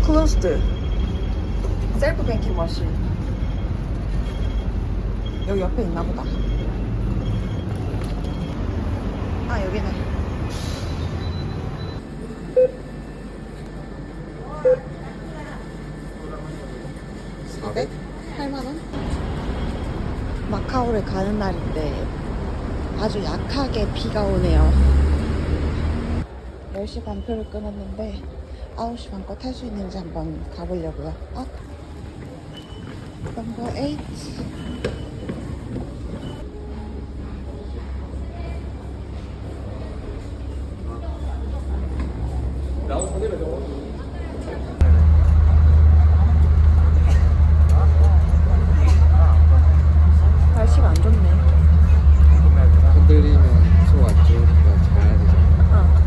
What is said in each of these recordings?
closed. 셀프 뱅킹 머신. 여기 옆에 있나 보다. 아, 여기네. $400? 8만원? 마카오를 가는 날인데 아주 약하게 비가 오네요. 10시 반 표를 끊었는데 9시 반 거 탈 수 있는지 한번 가보려고요. 아, 넘버 8. 날씨가 안 좋네. 흔들리면 속 안 좋으니까 자야 되잖아.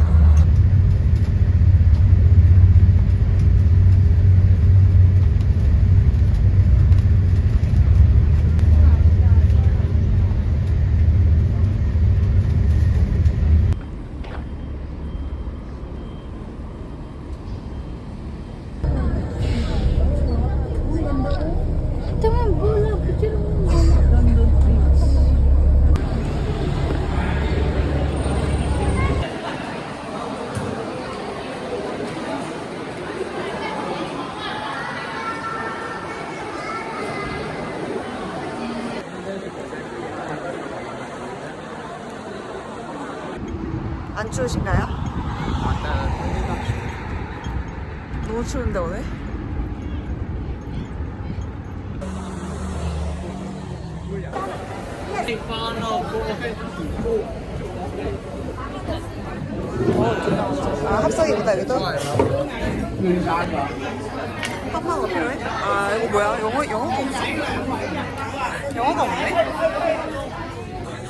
안 추우신가요? 너무 추운데 오늘? 아, 합석이보다 여기도? 한파가 필요해? 아, 이거 뭐야? 영어가 없어. 영어가 없네?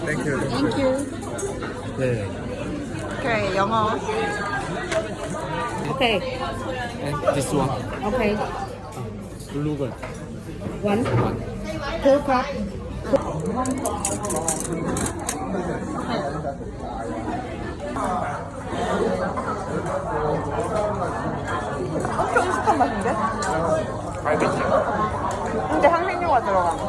땡큐. 땡큐. 네. 오케이, 영어. Okay, And this one. okay. Blue one. One. Two cup. 엄청 익숙한 맛인데? 알겠지? 근데 향신료가 들어가네.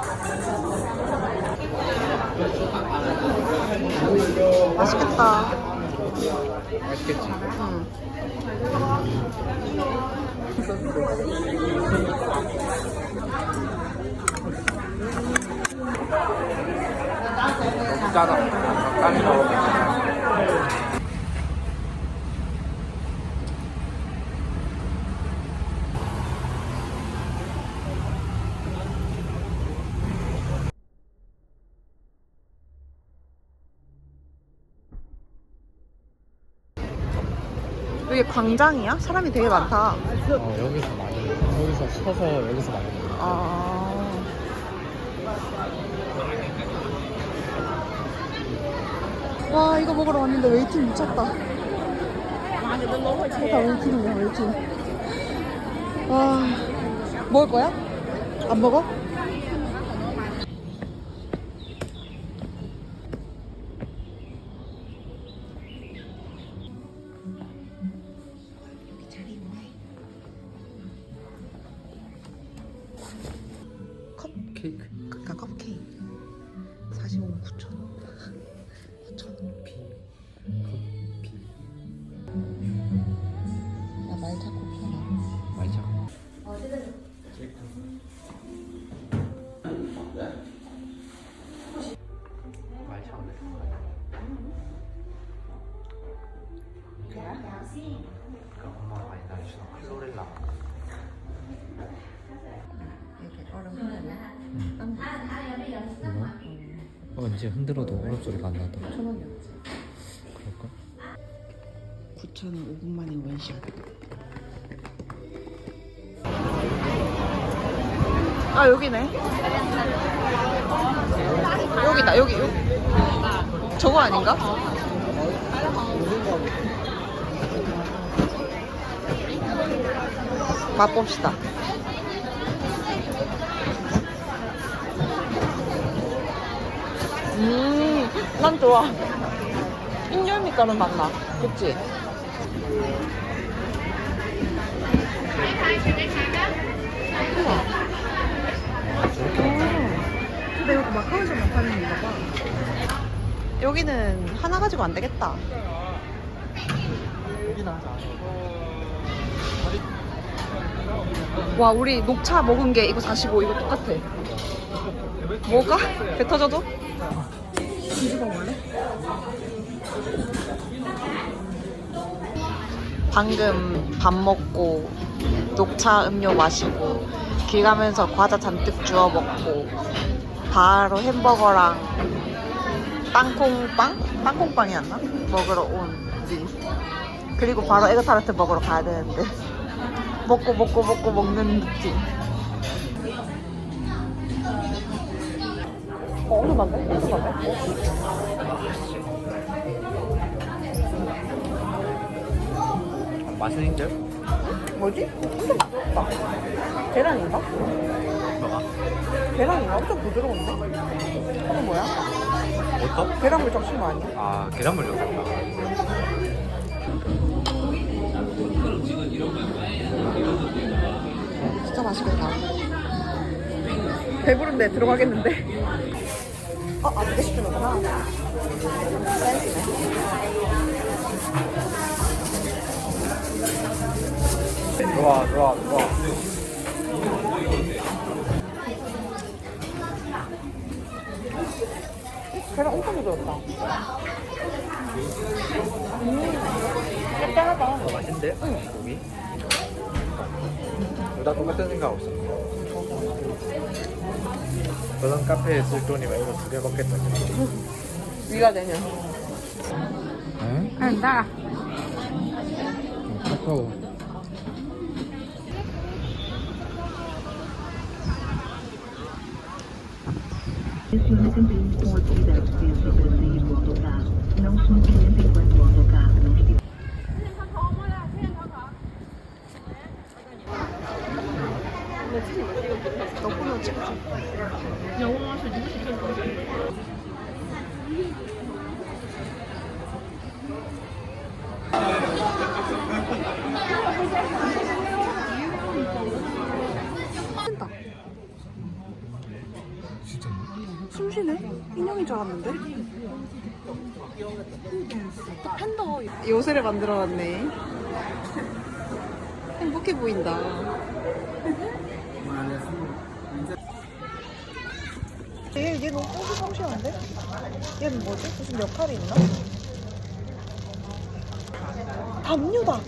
맛있겠다. 맛있겠지? 응. 너무 짜다. 적당히 넣어. 여기 광장이야? 사람이 되게 많다. 여기서 많이. 여기서 서서 여기서 많이. 아. 와, 이거 먹으러 왔는데 웨이팅 미쳤다. 다 웨이팅이야, 웨이팅. 와, 먹을 거야? 안 먹어? 케이크. 그니까 컵케이크 45만 9천 원. 9천 원. 커피. 나 말차 커피 하나. 말차. 말차. 엄마가 많이 나주시나 소릴라. 이렇게 얼음 흔들어. 이거? 이제 흔들어도 얼음 소리가 안 나더라. 1,000원이었지. 그럴까? 9,000원 5분 만에 원샷. 아, 여기네. 여기다, 여기. 저거 아닌가? 맛봅시다. 난 좋아. 인절미 가루 맛나. 그치? 근데 여기 마카오에서만 파는 건가 봐. 여기는 하나 가지고 안 되겠다. 여기나 하자. 와, 우리 녹차 먹은 게 이거 45, 이거 똑같아. 먹을까? 배 터져도? 뒤집어 볼래? 방금 밥 먹고 녹차 음료 마시고 길 가면서 과자 잔뜩 주워 먹고 바로 햄버거랑 땅콩빵? 땅콩빵이었나? 먹으러 온 우리. 그리고 바로 에그타르트 먹으러 가야 되는데 먹고 먹는 느낌. 얼마인데? 맛있는데? 뭐지? 엄청 부드럽다. 계란인가? 뭐가? 계란인가? 엄청 부드러운데? 이거 뭐야? 어떤? 계란물 적신 거 아니야? 아 계란물 줬다. 진짜 맛있겠다. 배부른데 들어가겠는데? 두개 시키는구나. 센스네. 좋아. 계란 엄청 부드럽다. 짭짤하다. 맛있는데? 응. 고기? 나 똑같은 생각 없어. 그런 카페에 쓸 돈이면 이거 2개 먹겠다. 위가 되면. 응? 간다. 카카오. Este recém-vindo com atividades dentro para sair do autocarro. Não se movimente enquanto o autocarro não estiver. 너 보면 찍지. 된다. 진짜 숨 쉬네? 인형인 줄 알았는데? 또 팬더 요새를 만들어놨네. 행복해 보인다. 얘 너무 뽀시뽀시한데? 얘는 뭐지? 무슨 역할이 있나? 담요다!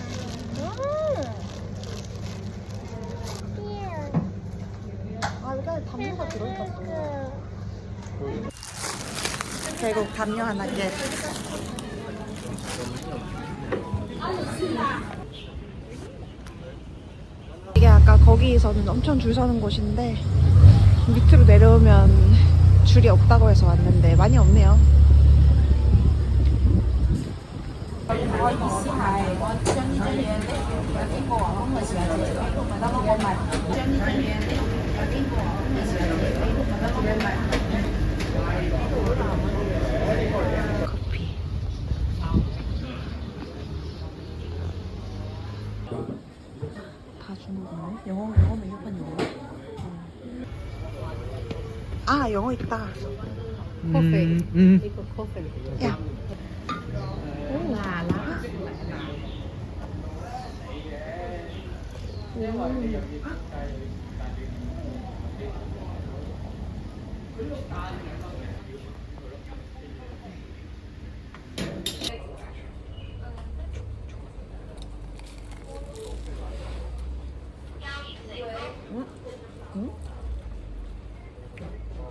아, 여기 안에 담요가 들어있었어. 결국 담요 하나 겟. 이게 아까 거기서는 엄청 줄 서는 곳인데 밑으로 내려오면 줄이 없다고 해서 왔는데 많이 없네요. 커피. 다 주는 거네. 영어 메뉴판 영어. 아, 영어 있다. 커피. 이거 커피. 야. 라라.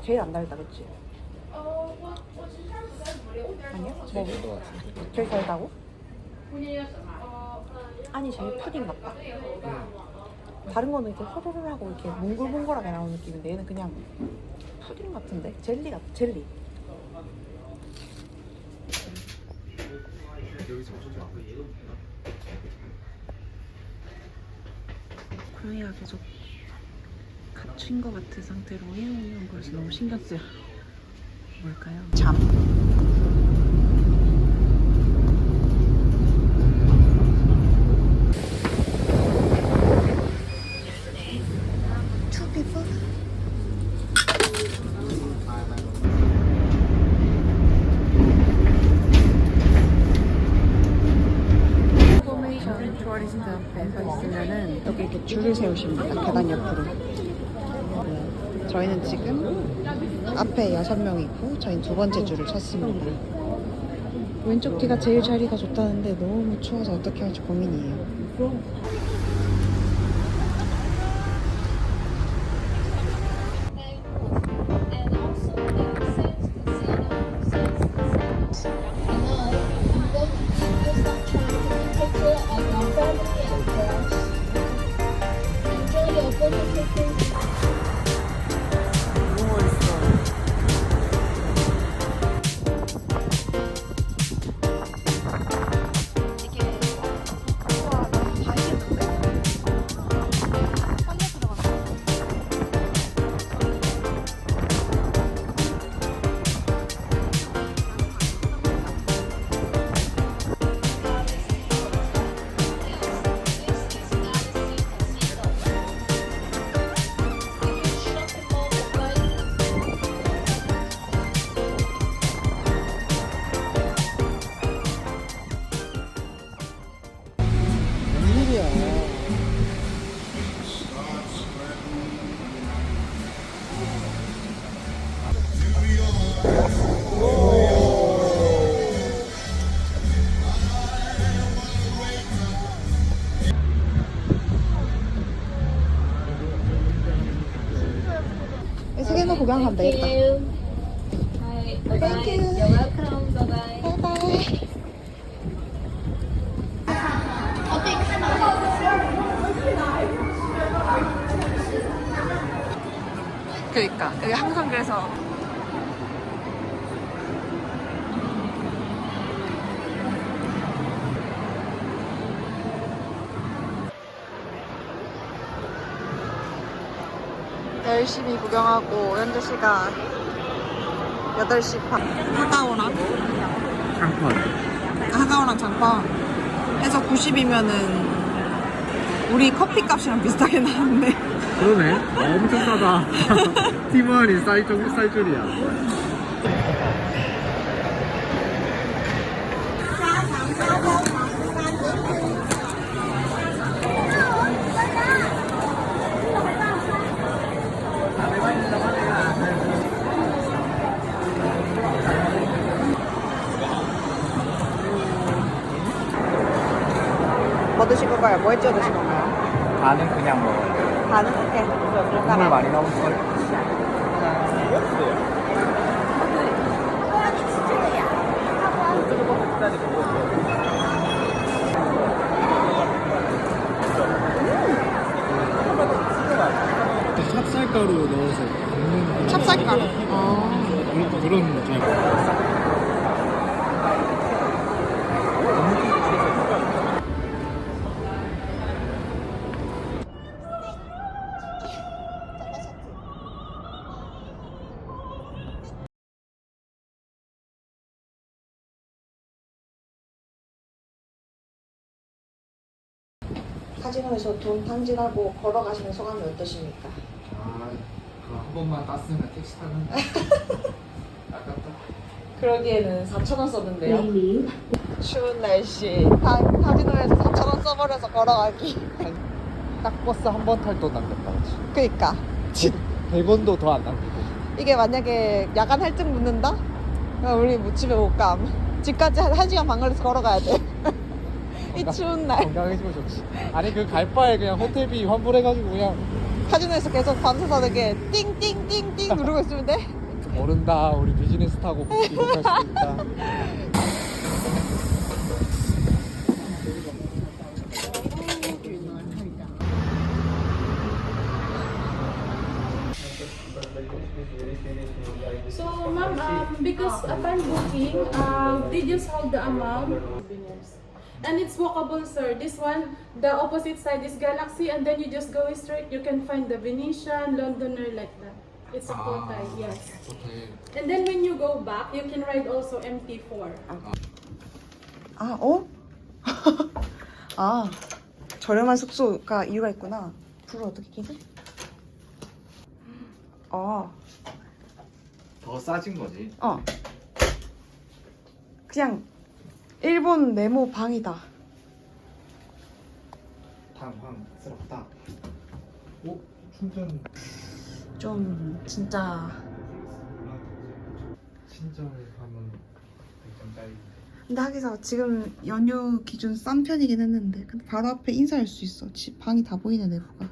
제일 안 달다, 그치? 아니야? 뭐? 제일 달다고? 아니, 제일 푸딩 같다. 다른 거는 이렇게 호로로하고 이렇게 몽글몽글하게 나오는 느낌인데 얘는 그냥 푸딩 같은데? 젤리 같아, 젤리. 고양이가 계속 갇힌 것 같은 상태로 해오는 거라서 너무 신경 쓰여. 뭘까요? 잠. 레스토레이션 앞에 서 있으면은 여기 이렇게 줄을 세우십니다. 계단 옆으로. 저희는 지금 앞에 6명이고 저희는 두 번째 줄을 섰습니다. 왼쪽 뒤가 제일 자리가 좋다는데 너무 추워서 어떻게 할지 고민이에요. 세 개만 구경하면 되겠다. Thank you. You're welcome. Bye bye. Bye bye. 그러니까 여기 항상 그래서 열심히 구경하고 현재 시간 8시 반. 하가오랑 장판. 하가오랑 장판 해서 90이면은 우리 커피 값이랑 비슷하게 나왔네. 그러네. 엄청 싸다. 팀원이 쌀 줄이야. 뭐 드실 건가요? 뭐 찍어 드실 건가요? 반은 그냥 먹어요. 반은 오케이. 국물 많이 나온 거. 찹쌀가루 넣어서 볶는 찹쌀가루. 그런 잘. 카지노에서 돈 탕진하고 걸어가시는 소감이 어떠십니까? 그거 한 번만 땄으면 택시 타는데. 아깝다. 그러기에는 4,000원 썼는데요. Please 추운 날씨 카지노에서 4,000원 써버려서 걸어가기. 딱 버스 한 번 탈 돈 남겼다. 그치? 그니까 100원도 더 안 남기고. 이게 만약에 야간 할증 붙는다? 그럼 우리 뭐 집에 못 감. 집까지 한 1시간 반 걸려서 걸어가야 돼. 이 추운 날 건강해지면 좋지. 아니 그 갈 바에 그냥 호텔비 환불해가지고 그냥 카지노에서 계속 밤새서 되게 띵띵띵띵 누르고 있으면 돼? 모른다. 우리 비즈니스 타고 이동할 수도 있다. So, ma'am, because upon booking, they just hold the amount. And it's walkable, sir. This one, the opposite side is Galaxy, and then you just go straight. You can find the Venetian, Londoner, like that. It's a hotel, yes. And then when you go back, you can ride also MT4. 아, 어? 아, 저렴한 숙소가 이유가 있구나. 불을 어떻게 켜지? 어, 더 싸진 거지. 그냥 일본 네모 방이다. 당황스럽다. 오 충전 좀 진짜. 친정을 가면 좀 딸기. 근데 하기서 지금 연휴 기준 싼 편이긴 했는데 근데 바로 앞에 인사할 수 있어. 집 방이 다 보이네 내부가.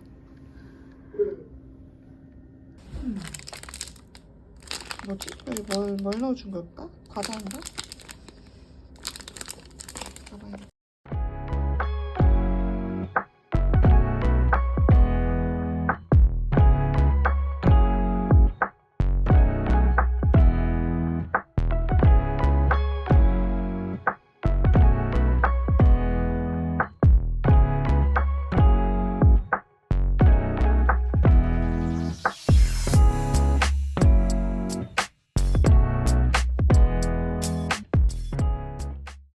뭐지? 여기 뭘 넣어준 걸까? 과자인가?